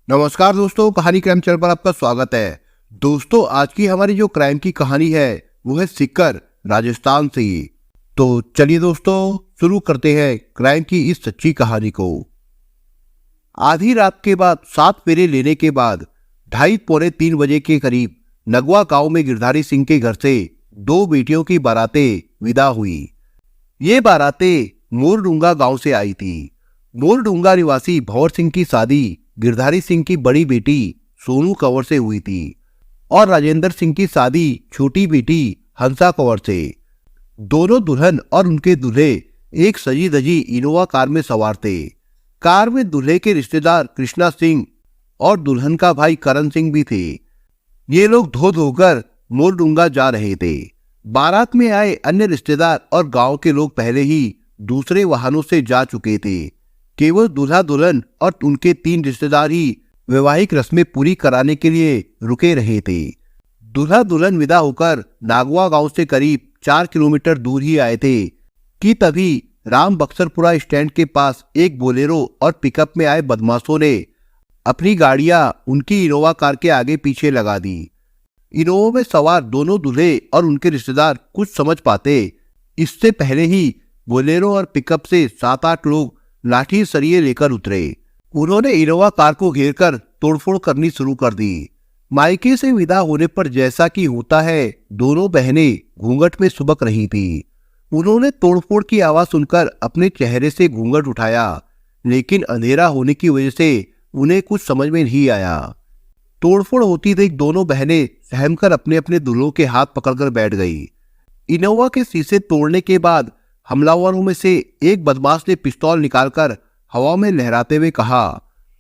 नमस्कार दोस्तों, कहानी क्राइम चैनल पर आपका स्वागत है। दोस्तों, आज की हमारी जो क्राइम की कहानी है वो है सीकर, राजस्थान से। तो चलिए दोस्तों, शुरू करते हैं क्राइम की इस सच्ची कहानी को। आधी रात के बाद 7 फेरे लेने के बाद 2:30-3 बजे के करीब नगवा गांव में गिरधारी सिंह के घर से 2 बेटियों की बारातें विदा हुई। ये बारातें मोरडूंगा गांव से आई थी। मोरडूंगा निवासी भंवर सिंह की शादी गिरधारी सिंह की बड़ी बेटी सोनू कंवर से हुई थी और राजेंद्र सिंह की शादी छोटी बेटी हंसा कंवर से। दोनों दुल्हन और उनके दूल्हे एक सजी धजी इनोवा कार में सवार थे। कार में दूल्हे के रिश्तेदार कृष्णा सिंह और दुल्हन का भाई करण सिंह भी थे। ये लोग धो धोकर मोरडूंगा जा रहे थे। बारात में आए अन्य रिश्तेदार और गांव के लोग पहले ही दूसरे वाहनों से जा चुके थे। केवल दूल्हा दुल्हन और उनके 3 रिश्तेदार ही वैवाहिक रस्में पूरी कराने के लिए रुके रहे थे। दूल्हा दुल्हन विदा होकर नागवा गांव से करीब 4 किलोमीटर दूर ही आए थे कि तभी राम बक्सरपुरा स्टैंड के पास एक बोलेरो और पिकअप में आए बदमाशों ने अपनी गाड़ियां उनकी इनोवा कार के आगे पीछे लगा दी। इनोवा में सवार दोनों दूल्हे और उनके रिश्तेदार कुछ समझ पाते इससे पहले ही बोलेरो और पिकअप से 7-8 लोग लाठी सरिये लेकर उतरे। उन्होंने इनोवा कार को घेरकर तोड़फोड़ करनी शुरू कर दी। मायके से विदा होने पर जैसा कि होता है, दोनों बहनें घूंघट में सुबक रही थी। उन्होंने तोड़फोड़ की आवाज सुनकर अपने चेहरे से घूंघट उठाया, लेकिन अंधेरा होने की वजह से उन्हें कुछ समझ में नहीं आया। तोड़फोड़ होती देख दोनों बहनें सहमकर अपने अपने दूल्हों के हाथ पकड़कर बैठ गई। इनोवा के शीशे तोड़ने के बाद हमलावरों में से एक बदमाश ने पिस्तौल निकालकर हवा में लहराते हुए कहा,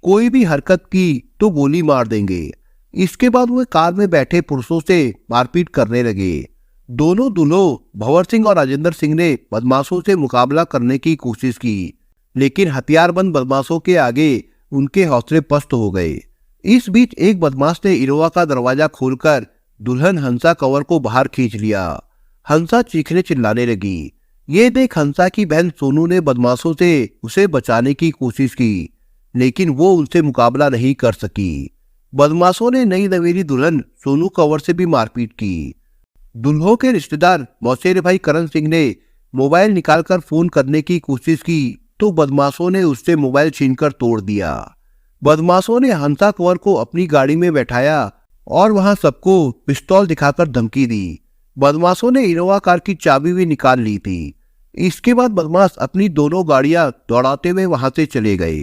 कोई भी हरकत की तो गोली मार देंगे। इसके बाद वे कार में बैठे पुरुषों से मारपीट करने लगे। दोनों दूल्हों भंवर सिंह और राजेंद्र सिंह ने बदमाशों से मुकाबला करने की कोशिश की, लेकिन हथियारबंद बदमाशों के आगे उनके हौसले पस्त हो गए। इस बीच एक बदमाश ने इनोवा का दरवाजा खोलकर दुल्हन हंसा कंवर को बाहर खींच लिया। हंसा चीखने चिल्लाने लगी। ये देख हंसा की बहन सोनू ने बदमाशों से उसे बचाने की कोशिश की, लेकिन वो उनसे मुकाबला नहीं कर सकी। बदमाशों ने नई नवेली दुल्हन सोनू कंवर से भी मारपीट की। दुल्हों के रिश्तेदार मौसेरे भाई करण सिंह ने मोबाइल निकालकर फोन करने की कोशिश की तो बदमाशों ने उससे मोबाइल छीनकर तोड़ दिया। बदमाशों ने हंसा कंवर को अपनी गाड़ी में बैठाया और वहां सबको पिस्तौल दिखाकर धमकी दी। बदमाशों ने इनोवा कार की चाबी भी निकाल ली थी। इसके बाद बदमाश अपनी दोनों गाड़ियां दौड़ाते हुए वहां से चले गए।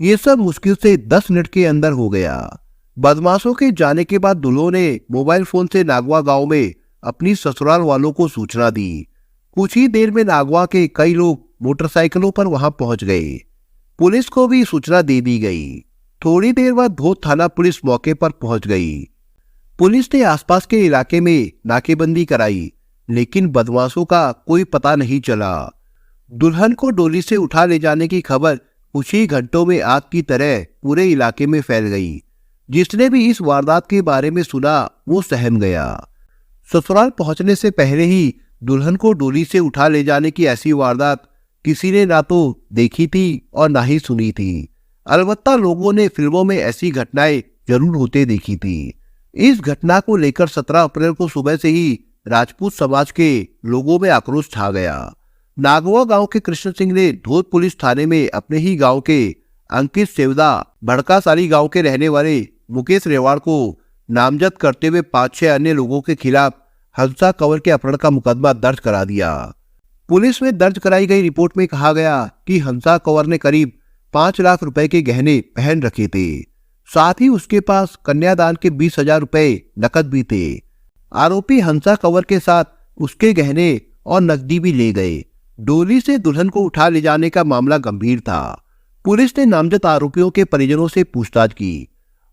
ये सब मुश्किल से 10 मिनट के अंदर हो गया। बदमाशों के जाने के बाद दूल्हों ने मोबाइल फोन से नागवा गांव में अपनी ससुराल वालों को सूचना दी। कुछ ही देर में नागवा के कई लोग मोटरसाइकिलों पर वहां पहुंच गए। पुलिस को भी सूचना दे दी गई। थोड़ी देर बाद धोत थाना पुलिस मौके पर पहुंच गई। पुलिस ने आसपास के इलाके में नाकेबंदी कराई, लेकिन बदमाशों का कोई पता नहीं चला। दुल्हन को डोली से उठा ले जाने की खबर कुछ ही घंटों में आग की तरह पूरे इलाके में फैल गई। जिसने भी इस वारदात के बारे में सुना वो सहम गया। ससुराल पहुंचने से पहले ही दुल्हन को डोली से उठा ले जाने की ऐसी वारदात किसी ने ना तो देखी थी और ना ही सुनी थी। अलबत्ता लोगों ने फिल्मों में ऐसी घटनाएं जरूर होते देखी थी। इस घटना को लेकर 17 अप्रैल को सुबह से ही राजपूत समाज के लोगों में आक्रोश छा गया। नागवा गांव के कृष्ण सिंह ने धोत पुलिस थाने में अपने ही गांव के अंकित सेवदा, भड़कासाली गांव के रहने वाले मुकेश रेवाड़ को नामजद करते हुए 5-6 अन्य लोगों के खिलाफ हंसा कंवर के अपहरण का मुकदमा दर्ज करा दिया। पुलिस में दर्ज कराई गई रिपोर्ट में कहा गया कि हंसा कंवर ने करीब 5 लाख रुपए के गहने पहन रखे थे। साथ ही उसके पास कन्यादान के 20,000 रुपए नकद भी थे। आरोपी हंसा कंवर के साथ उसके गहने और नकदी भी ले गए। डोली से दुल्हन को उठा ले जाने का मामला गंभीर था। पुलिस ने नामजद आरोपियों के परिजनों से पूछताछ की।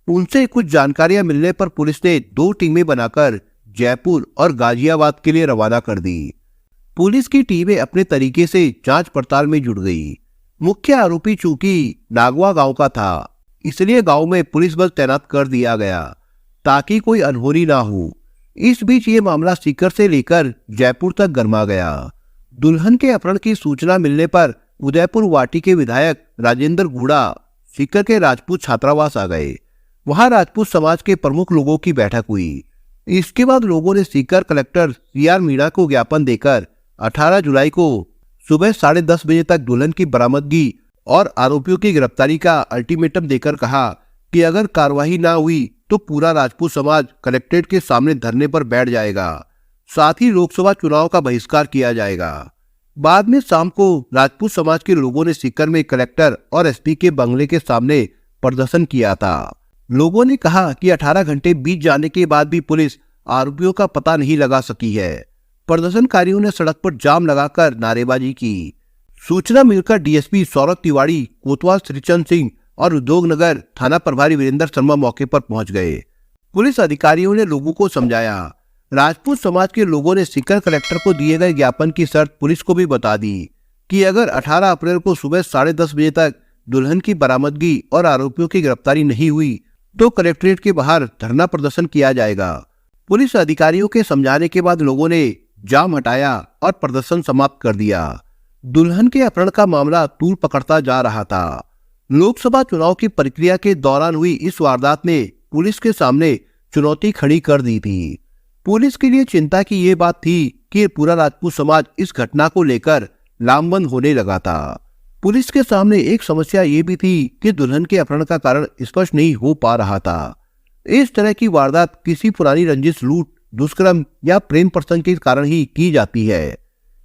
उनसे कुछ जानकारियां मिलने पर पुलिस ने 2 टीमें बनाकर जयपुर और गाजियाबाद के लिए रवाना कर दी। पुलिस की टीमें अपने तरीके से जांच पड़ताल में जुट गई। मुख्य आरोपी चूंकि नागवा गांव का था, इसलिए गांव में पुलिस बल तैनात कर दिया गया ताकि कोई अनहोनी ना हो। इस बीच ये मामला सीकर से लेकर जयपुर तक गरमा गया। दुल्हन के अपहरण की सूचना मिलने पर उदयपुर वाटी के विधायक राजेंद्र गुड़ा सीकर के राजपूत छात्रावास आ गए। वहां राजपूत समाज के प्रमुख लोगों की बैठक हुई। इसके बाद लोगों ने सीकर कलेक्टर CR मीणा को ज्ञापन देकर 18 जुलाई को सुबह 10:30 बजे तक दुल्हन की बरामदगी और आरोपियों की गिरफ्तारी का अल्टीमेटम देकर कहा कि अगर कार्रवाई ना हुई तो पूरा राजपूत समाज कलेक्ट्रेट के सामने धरने पर बैठ जाएगा। साथ ही लोकसभा चुनाव का बहिष्कार किया जाएगा। बाद में शाम को राजपूत समाज के लोगों ने सीकर में कलेक्टर और SP के बंगले के सामने प्रदर्शन किया था। लोगों ने कहा कि 18 घंटे बीत जाने के बाद भी पुलिस आरोपियों का पता नहीं लगा सकी है। प्रदर्शनकारियों ने सड़क पर जाम लगाकर नारेबाजी की। सूचना मिलकर DSP सौरभ तिवारी, कोतवाल श्रीचंद सिंह और उद्योगनगर थाना प्रभारी वीरेंद्र शर्मा मौके पर पहुंच गए। पुलिस अधिकारियों ने लोगों को समझाया। राजपूत समाज के लोगों ने सीकर कलेक्टर को दिए गए ज्ञापन की शर्त पुलिस को भी बता दी कि अगर 18 अप्रैल को सुबह 10:30 बजे तक दुल्हन की बरामदगी और आरोपियों की गिरफ्तारी नहीं हुई तो कलेक्ट्रेट के बाहर धरना प्रदर्शन किया जाएगा। पुलिस अधिकारियों के समझाने के बाद लोगों ने जाम हटाया और प्रदर्शन समाप्त कर दिया। दुल्हन के अपहरण का मामला तूल पकड़ता जा रहा था। लोकसभा चुनाव की प्रक्रिया के दौरान हुई इस वारदात ने पुलिस के सामने चुनौती खड़ी कर दी थी। पुलिस के लिए चिंता की ये बात थी कि पूरा राजपूत समाज इस घटना को लेकर लामबंद होने लगा था। पुलिस के सामने एक समस्या ये भी थी कि दुल्हन के अपहरण का कारण स्पष्ट नहीं हो पा रहा था। इस तरह की वारदात किसी पुरानी रंजिश, लूट, दुष्कर्म या प्रेम प्रसंग के कारण ही की जाती है,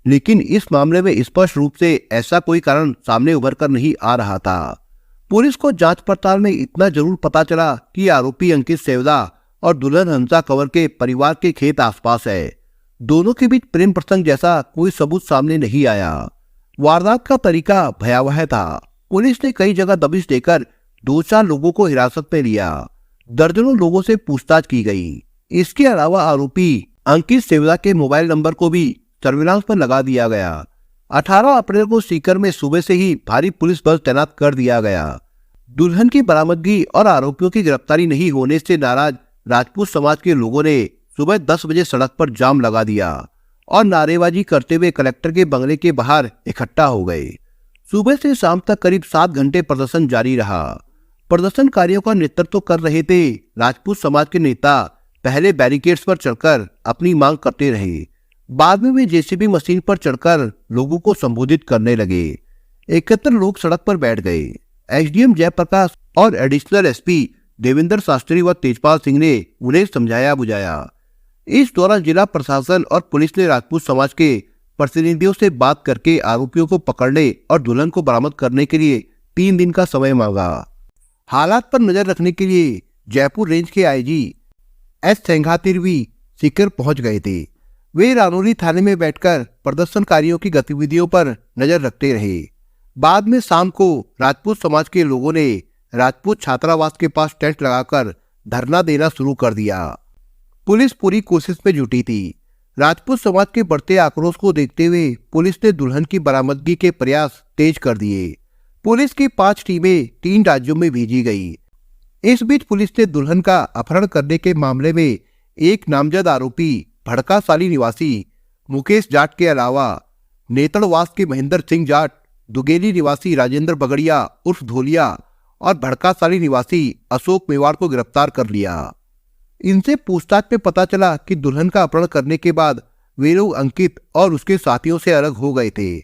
लेकिन इस मामले में स्पष्ट रूप से ऐसा कोई कारण सामने उभर कर नहीं आ रहा था। पुलिस को जांच पड़ताल में इतना जरूर पता चला कि आरोपी अंकित सेवदा और दुल्हन हंसा कंवर के परिवार के खेत आसपास है। दोनों के बीच प्रेम प्रसंग जैसा कोई सबूत सामने नहीं आया। वारदात का तरीका भयावह था। पुलिस ने कई जगह दबिश देकर 2-4 लोगों को हिरासत में लिया। दर्जनों लोगों से पूछताछ की गई। इसके अलावा आरोपी अंकित सेवदा के मोबाइल नंबर को भी सर्विलांस पर लगा दिया गया। 18 अप्रैल को सीकर में सुबह से ही भारी पुलिस बल तैनात कर दिया गया। दुल्हन की बरामदगी और आरोपियों की गिरफ्तारी नहीं होने से नाराज राजपूत समाज के लोगों ने सुबह 10 बजे सड़क पर जाम लगा दिया और नारेबाजी करते हुए कलेक्टर के बंगले के बाहर इकट्ठा हो गए। सुबह से शाम तक करीब 7 घंटे प्रदर्शन जारी रहा। प्रदर्शनकारियों का नेतृत्व कर रहे थे राजपूत समाज के नेता। पहले बैरिकेड्स पर चढ़कर अपनी मांग करते रहे। बाद में वे JCB मशीन पर चढ़कर लोगों को संबोधित करने लगे। 71 लोग सड़क पर बैठ गए। SDM जयप्रकाश और एडिशनल SP देवेंद्र शास्त्री व तेजपाल सिंह ने उन्हें समझाया बुझाया। इस दौरान जिला प्रशासन और पुलिस ने राजपूत समाज के प्रतिनिधियों से बात करके आरोपियों को पकड़ने और दुल्हन को बरामद करने के लिए 3 दिन का समय मांगा। हालात पर नजर रखने के लिए जयपुर रेंज के IG S सेंघातिरवी सीकर पहुंच गए थे। वे रानौली थाने में बैठकर प्रदर्शनकारियों की गतिविधियों पर नजर रखते रहे। बाद में शाम को राजपूत समाज के लोगों ने राजपूत छात्रावास के पास टेंट लगाकर धरना देना शुरू कर दिया। पुलिस पूरी कोशिश में जुटी थी। राजपूत समाज के बढ़ते आक्रोश को देखते हुए पुलिस ने दुल्हन की बरामदगी के प्रयास तेज कर दिए। पुलिस की 5 टीमें 3 राज्यों में भेजी गई। इस बीच पुलिस ने दुल्हन का अपहरण करने के मामले में एक नामजद आरोपी भड़कासाली निवासी मुकेश जाट के अलावा नेतड़वास के महेंद्र सिंह जाट, दुगेली निवासी राजेंद्र बगड़िया उर्फ धोलिया और भड़कासाली निवासी अशोक मेवाड़ को गिरफ्तार कर लिया। इनसे पूछताछ में पता चला कि दुल्हन का अपहरण करने के बाद वे लोग अंकित और उसके साथियों से अलग हो गए थे।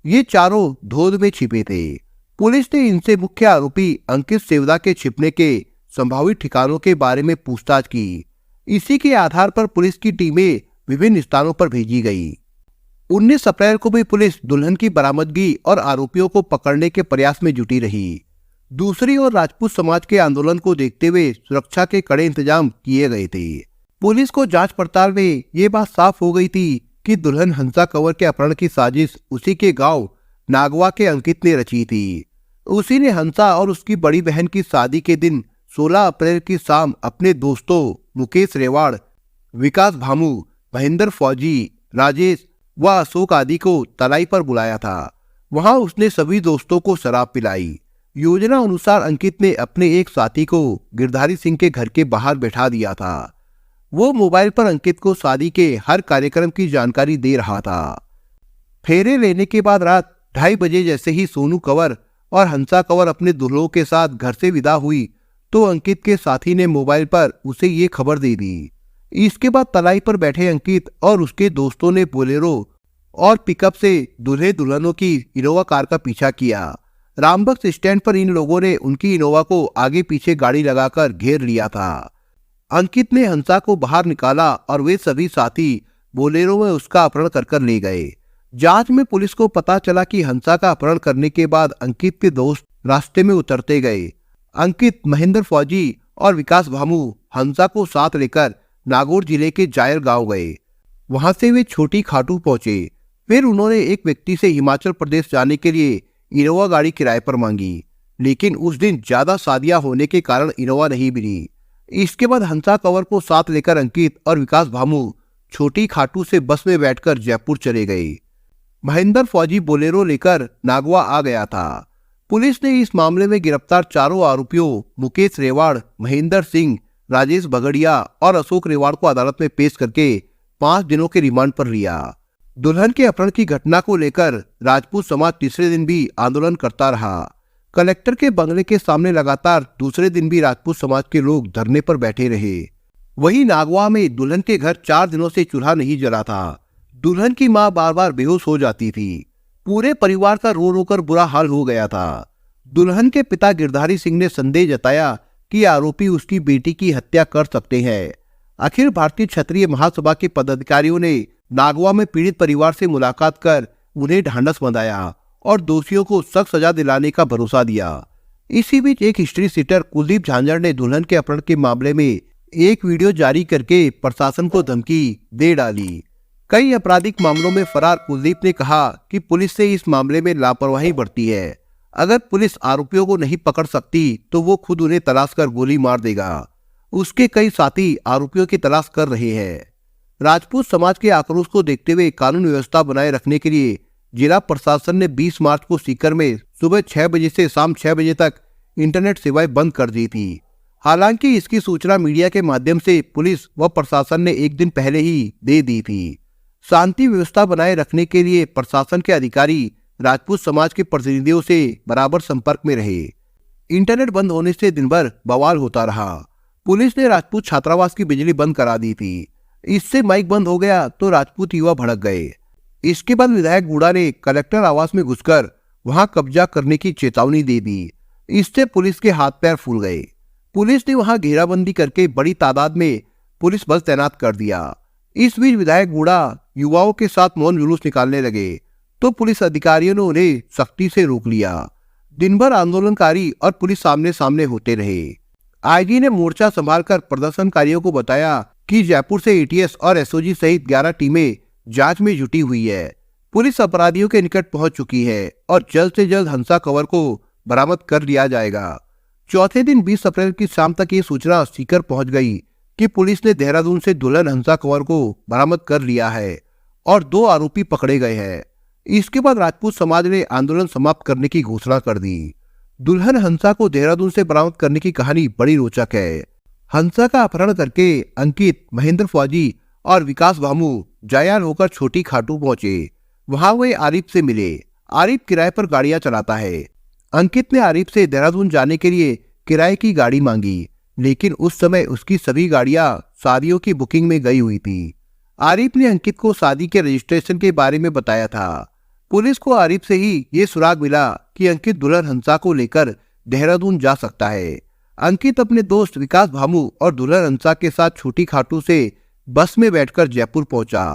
ये चारों धोध में छिपे थे। पुलिस ने इनसे मुख्य आरोपी अंकित सेवदा के छिपने के संभावित ठिकानों के बारे में पूछताछ की। इसी के आधार पर पुलिस की टीमें विभिन्न स्थानों पर भेजी गई। 19 अप्रैल को भी पुलिस दुल्हन की बरामदगी और आरोपियों को पकड़ने के प्रयास में जुटी रही। दूसरी ओर राजपूत समाज के आंदोलन को देखते हुए सुरक्षा के कड़े इंतजाम किए गए थे। पुलिस को जांच पड़ताल में ये बात साफ हो गई थी कि दुल्हन हंसा कंवर के अपहरण की साजिश उसी के गांव नागवा के अंकित ने रची थी। उसी ने हंसा और उसकी बड़ी बहन की शादी के दिन 16 अप्रैल की शाम अपने दोस्तों मुकेश रेवाड़, विकास भामू, महेंद्र फौजी, राजेश व अशोक आदि को तलाई पर बुलाया था। वहां उसने सभी दोस्तों को शराब पिलाई। योजना अनुसार अंकित ने अपने एक साथी को गिरधारी सिंह के घर के बाहर बैठा दिया था। वो मोबाइल पर अंकित को शादी के हर कार्यक्रम की जानकारी दे रहा था। फेरे लेने के बाद रात 2:30 बजे जैसे ही सोनू कंवर और हंसा कंवर अपने दुल्हों के साथ घर से विदा हुई तो अंकित के साथी ने मोबाइल पर उसे ये खबर दे दी। इसके बाद तलाई पर बैठे अंकित और उसके दोस्तों ने बोलेरो और पिकअप से दूल्हे दुल्हनों की इनोवा कार का पीछा किया। रामबक्स स्टैंड पर इन लोगों ने उनकी इनोवा को आगे पीछे गाड़ी लगाकर घेर लिया था। अंकित ने हंसा को बाहर निकाला और वे सभी साथी बोलेरो में उसका अपहरण कर ले गए। जांच में पुलिस को पता चला कि हंसा का अपहरण करने के बाद अंकित के दोस्त रास्ते में उतरते गए। अंकित, महेंद्र फौजी और विकास भामू हंसा को साथ लेकर नागौर जिले के जायर गांव गए। वहां से वे छोटी खाटू पहुंचे। फिर उन्होंने एक व्यक्ति से हिमाचल प्रदेश जाने के लिए इनोवा गाड़ी किराए पर मांगी, लेकिन उस दिन ज्यादा शादियां होने के कारण इनोवा नहीं मिली। इसके बाद हंसा कंवर को साथ लेकर अंकित और विकास भामू छोटी खाटू से बस में बैठकर जयपुर चले गए। महेंद्र फौजी बोलेरो लेकर नागवा आ गया था। पुलिस ने इस मामले में गिरफ्तार चारों आरोपियों मुकेश रेवाड़, महेंद्र सिंह, राजेश बगड़िया और अशोक रेवाड़ को अदालत में पेश करके 5 दिनों के रिमांड पर लिया। दुल्हन के अपहरण की घटना को लेकर राजपूत समाज तीसरे दिन भी आंदोलन करता रहा। कलेक्टर के बंगले के सामने लगातार दूसरे दिन भी राजपूत समाज के लोग धरने पर बैठे रहे। वहीं नागवा में दुल्हन के घर 4 दिनों से चूल्हा नहीं जला था। दुल्हन की मां बार बार बेहोश हो जाती थी। पूरे परिवार का रो रो कर बुरा हाल हो गया था। दुल्हन के पिता गिरधारी सिंह ने संदेह जताया कि आरोपी उसकी बेटी की हत्या कर सकते हैं। अखिल भारतीय क्षत्रिय महासभा के पदाधिकारियों ने नागवा में पीड़ित परिवार से मुलाकात कर उन्हें ढांढस बंधाया और दोषियों को सख्त सजा दिलाने का भरोसा दिया। इसी बीच एक हिस्ट्री सीटर कुलदीप झांझर ने दुल्हन के अपहरण के मामले में एक वीडियो जारी करके प्रशासन को धमकी दे डाली। कई आपराधिक मामलों में फरार कुलदीप ने कहा कि पुलिस से इस मामले में लापरवाही बरती है। अगर पुलिस आरोपियों को नहीं पकड़ सकती तो वो खुद उन्हें तलाश कर गोली मार देगा। उसके कई साथी आरोपियों की तलाश कर रहे हैं। राजपूत समाज के आक्रोश को देखते हुए कानून व्यवस्था बनाए रखने के लिए जिला प्रशासन ने 20 मार्च को सीकर में सुबह 6 बजे से शाम 6 बजे तक इंटरनेट सेवाएं बंद कर दी थी। हालांकि इसकी सूचना मीडिया के माध्यम से पुलिस व प्रशासन ने एक दिन पहले ही दे दी थी। शांति व्यवस्था बनाए रखने के लिए प्रशासन के अधिकारी राजपूत समाज के प्रतिनिधियों से बराबर संपर्क में रहे। इंटरनेट बंद होने से दिन भर बवाल होता रहा। पुलिस ने राजपूत छात्रावास की बिजली बंद करा दी थी। इससे माइक बंद हो गया तो राजपूत युवा भड़क गए। इसके बाद विधायक गुड़ा ने कलेक्टर आवास में घुसकर वहां कब्जा करने की चेतावनी दे दी। इससे पुलिस के हाथ पैर फूल गए। पुलिस ने वहां घेराबंदी करके बड़ी तादाद में पुलिस बल तैनात कर दिया। इस बीच विधायक गुड़ा युवाओं के साथ मौन जुलूस निकालने लगे तो पुलिस अधिकारियों ने उन्हें सख्ती से रोक लिया। दिन भर आंदोलनकारी और पुलिस सामने सामने होते रहे। आईजी ने मोर्चा संभालकर प्रदर्शनकारियों को बताया कि जयपुर से एटीएस और एसओजी सहित 11 टीमें जांच में जुटी हुई है। पुलिस अपराधियों के निकट पहुंच चुकी है और जल्द से जल्द हंसा कंवर को बरामद कर लिया जाएगा। चौथे दिन 20 अप्रैल की शाम तक ये सूचना सीकर पहुंच गई कि पुलिस ने देहरादून से दुल्हन हंसा कंवर को बरामद कर लिया है और 2 आरोपी पकड़े गए हैं। इसके बाद राजपूत समाज ने आंदोलन समाप्त करने की घोषणा कर दी। दुल्हन हंसा को देहरादून से बरामद करने की कहानी बड़ी रोचक है। हंसा का अपहरण करके अंकित, महेंद्र फौजी और विकास भामू जायाल होकर छोटी खाटू पहुंचे। वहां वे आरिफ से मिले। आरिफ किराए पर गाड़ियां चलाता है। अंकित ने आरिफ से देहरादून जाने के लिए किराए की गाड़ी मांगी, लेकिन उस समय उसकी सभी गाड़ियां शादियों की बुकिंग में गई हुई थी। आरिफ ने अंकित को शादी के रजिस्ट्रेशन के बारे में बताया था। पुलिस को आरिफ से ही ये सुराग मिला कि अंकित दुल्हन हंसा को लेकर देहरादून जा सकता है। अंकित अपने दोस्त विकास भामू और दुल्हन हंसा के साथ छोटी खाटू से बस में बैठकर जयपुर पहुंचा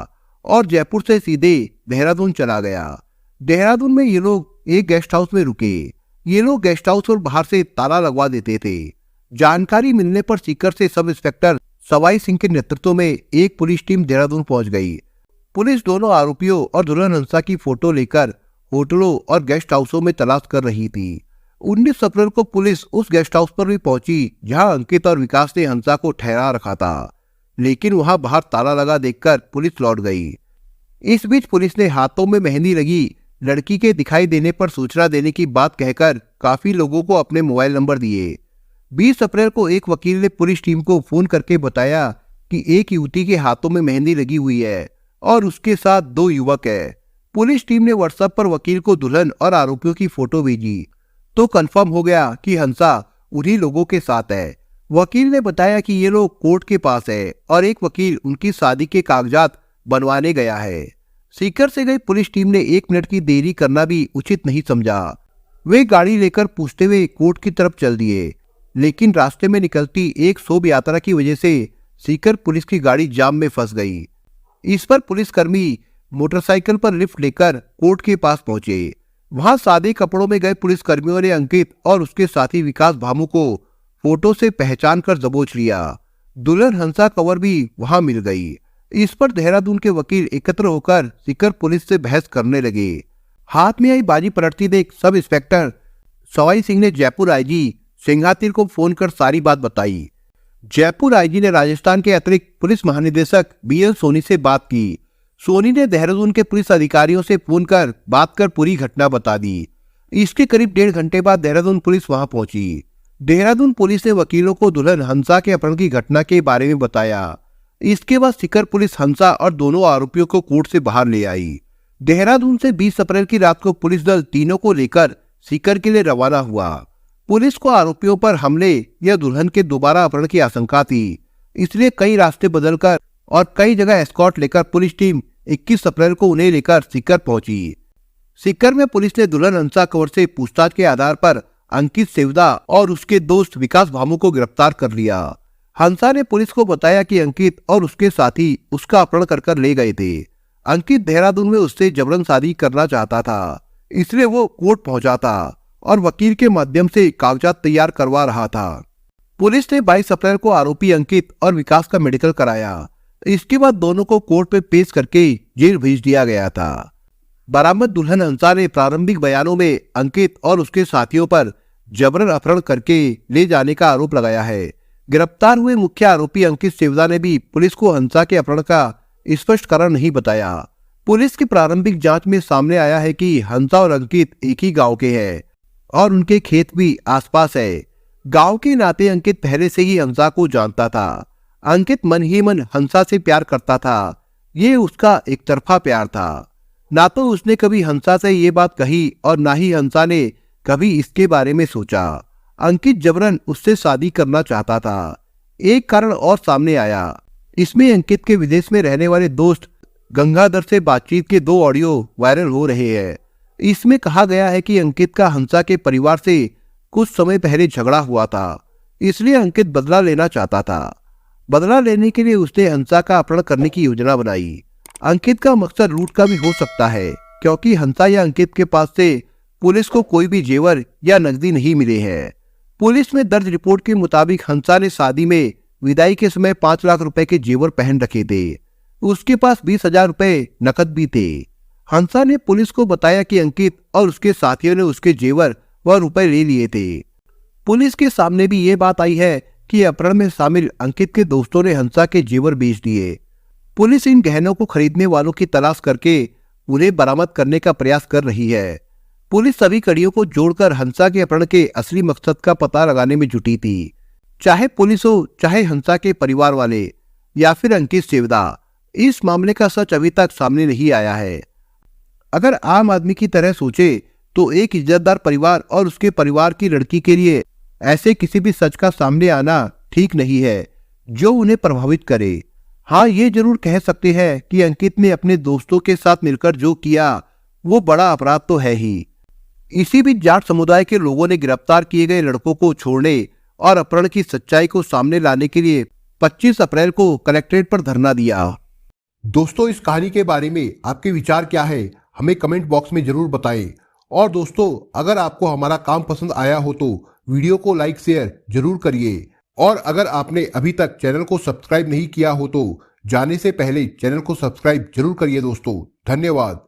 और जयपुर से सीधे देहरादून चला गया। देहरादून में ये लोग एक गेस्ट हाउस में रुके। ये लोग गेस्ट हाउस पर बाहर से ताला लगवा देते थे। जानकारी मिलने पर सीकर से सब इंस्पेक्टर सवाई सिंह के नेतृत्व में एक पुलिस टीम देहरादून पहुंच गई। पुलिस दोनों आरोपियों और दुल्हन हंसा की फोटो लेकर होटलों और गेस्ट हाउसों में तलाश कर रही थी। 19 अप्रैल को पुलिस उस गेस्ट हाउस पर भी पहुंची जहां अंकित और विकास ने हंसा को ठहरा रखा था, लेकिन वहां बाहर ताला लगा देखकर पुलिस लौट गई। इस बीच पुलिस ने हाथों में मेहंदी लगी लड़की के दिखाई देने पर सूचना देने की बात कहकर काफी लोगों को अपने मोबाइल नंबर दिए। 20 अप्रैल को एक वकील ने पुलिस टीम को फोन करके बताया कि एक युवती के हाथों में मेहंदी लगी हुई है और उसके साथ 2 युवक है। पुलिस टीम ने व्हाट्सएप पर वकील को दुल्हन और आरोपियों की फोटो भेजी तो कंफर्म हो गया कि हंसा उन्हीं लोगों के साथ है। वकील ने बताया कि ये लोग कोर्ट के पास है और एक वकील उनकी शादी के कागजात बनवाने गया है। सीकर से गई पुलिस टीम ने 1 मिनट की देरी करना भी उचित नहीं समझा। वे गाड़ी लेकर पूछते हुए कोर्ट की तरफ चल दिए, लेकिन रास्ते में निकलती एक शोभ यात्रा की वजह से सीकर पुलिस की गाड़ी जाम में फंस गई। इस पर पुलिसकर्मी मोटरसाइकिल पर लिफ्ट लेकर कोर्ट के पास पहुंचे। वहां सादे कपड़ों में गए पुलिसकर्मियों ने अंकित और उसके साथी विकास भामू को फोटो से पहचान कर दबोच लिया। दुल्हन हंसा कंवर भी वहां मिल गई। इस पर देहरादून के वकील एकत्र होकर सीकर पुलिस से बहस करने लगे। हाथ में आई बाजी पलटती देख सब इंस्पेक्टर सवाई सिंह ने जयपुर आईजी सिंघातिर को फोन कर सारी बात बताई। जयपुर आईजी ने राजस्थान के अतिरिक्त पुलिस महानिदेशक BL सोनी से बात की। सोनी ने देहरादून के पुलिस अधिकारियों से फोन कर बात कर पूरी घटना बता दी। इसके करीब 1.5 घंटे बाद देहरादून पुलिस वहां पहुंची। देहरादून पुलिस ने वकीलों को दुल्हन हंसा के अपहरण की घटना के बारे में बताया। इसके बाद सीकर पुलिस हंसा और दोनों आरोपियों को कोर्ट से बाहर ले आई। देहरादून से 20 अप्रैल की रात को पुलिस दल तीनों को लेकर सीकर के लिए रवाना हुआ। पुलिस को आरोपियों पर हमले या दुल्हन के दोबारा अपहरण की आशंका थी, इसलिए कई रास्ते बदलकर और कई जगह एस्कॉर्ट लेकर पुलिस टीम 21 अप्रैल को उन्हें लेकर सीकर पहुंची। सीकर में पुलिस ने दुल्हन हंसा कंवर से पूछताछ के आधार पर अंकित सेवदा और उसके दोस्त विकास भामू को गिरफ्तार कर लिया। हंसा ने पुलिस को बताया कि अंकित और उसके साथी उसका अपहरण कर ले गए थे। अंकित देहरादून में उससे जबरन शादी करना चाहता था, इसलिए वो कोर्ट पहुंचा था और वकील के माध्यम से कागजात तैयार करवा रहा था। पुलिस ने 22 अप्रैल को आरोपी अंकित और विकास का मेडिकल कराया। इसके बाद दोनों को कोर्ट में पेश करके जेल भेज दिया गया था। बरामद दुल्हन हंसा ने प्रारंभिक बयानों में अंकित और उसके साथियों पर जबरन अपहरण करके ले जाने का आरोप लगाया है। गिरफ्तार हुए मुख्य आरोपी अंकित सेवदा ने भी पुलिस को हंसा के अपहरण का स्पष्ट कारण नहीं बताया। पुलिस की प्रारंभिक जांच में सामने आया है कि हंसा और अंकित एक ही गांव के हैं और उनके खेत भी आसपास है। गांव के नाते अंकित पहले से ही हंसा को जानता था। अंकित मन ही मन हंसा से प्यार करता था। ये उसका एक तरफा प्यार था। ना तो उसने कभी हंसा से ये बात कही और ना ही हंसा ने कभी इसके बारे में सोचा। अंकित जबरन उससे शादी करना चाहता था। एक कारण और सामने आया। इसमें अंकित के विदेश में रहने वाले दोस्त गंगाधर से बातचीत के 2 ऑडियो वायरल हो रहे हैं। इसमें कहा गया है कि अंकित का हंसा के परिवार से कुछ समय पहले झगड़ा हुआ था, इसलिए अंकित बदला लेना चाहता था। बदला लेने के लिए उसने हंसा का अपहरण करने की योजना बनाई। अंकित का मकसद लूट का भी हो सकता है, क्योंकि हंसा या अंकित के पास से पुलिस को कोई भी जेवर या नकदी नहीं मिले हैं। पुलिस में दर्ज रिपोर्ट के मुताबिक हंसा ने शादी में विदाई के समय 5 लाख रुपए के जेवर पहन रखे थे। उसके पास 20,000 रुपए नकद भी थे। हंसा ने पुलिस को बताया कि अंकित और उसके साथियों ने उसके जेवर व रुपए ले लिए थे। पुलिस के सामने भी ये बात आई है कि अपहरण में शामिल अंकित के दोस्तों ने हंसा के जेवर बेच दिए। पुलिस इन गहनों को खरीदने वालों की तलाश करके उन्हें बरामद करने का प्रयास कर रही है। पुलिस सभी कड़ियों को जोड़कर हंसा के अपहरण के असली मकसद का पता लगाने में जुटी थी। चाहे पुलिस हो, चाहे हंसा के परिवार वाले या फिर अंकित सेवदा, इस मामले का सच अभी तक सामने नहीं आया है। अगर आम आदमी की तरह सोचे तो एक इज्जतदार परिवार और उसके परिवार की लड़की के लिए ऐसे किसी भी सच का सामने आना ठीक नहीं है जो उन्हें प्रभावित करे। हाँ, ये जरूर कह सकते हैं कि अंकित ने अपने दोस्तों के साथ मिलकर जो किया वो बड़ा अपराध तो है ही। इसी बीच जाट समुदाय के लोगों ने गिरफ्तार किए गए लड़कों को छोड़ने और अपहरण की सच्चाई को सामने लाने के लिए 25 अप्रैल को कलेक्ट्रेट पर धरना दिया। दोस्तों, इस कहानी के बारे में आपके विचार क्या है, हमें कमेंट बॉक्स में जरूर बताएं। और दोस्तों, अगर आपको हमारा काम पसंद आया हो तो वीडियो को लाइक शेयर जरूर करिए। और अगर आपने अभी तक चैनल को सब्सक्राइब नहीं किया हो तो जाने से पहले चैनल को सब्सक्राइब जरूर करिए दोस्तों। धन्यवाद।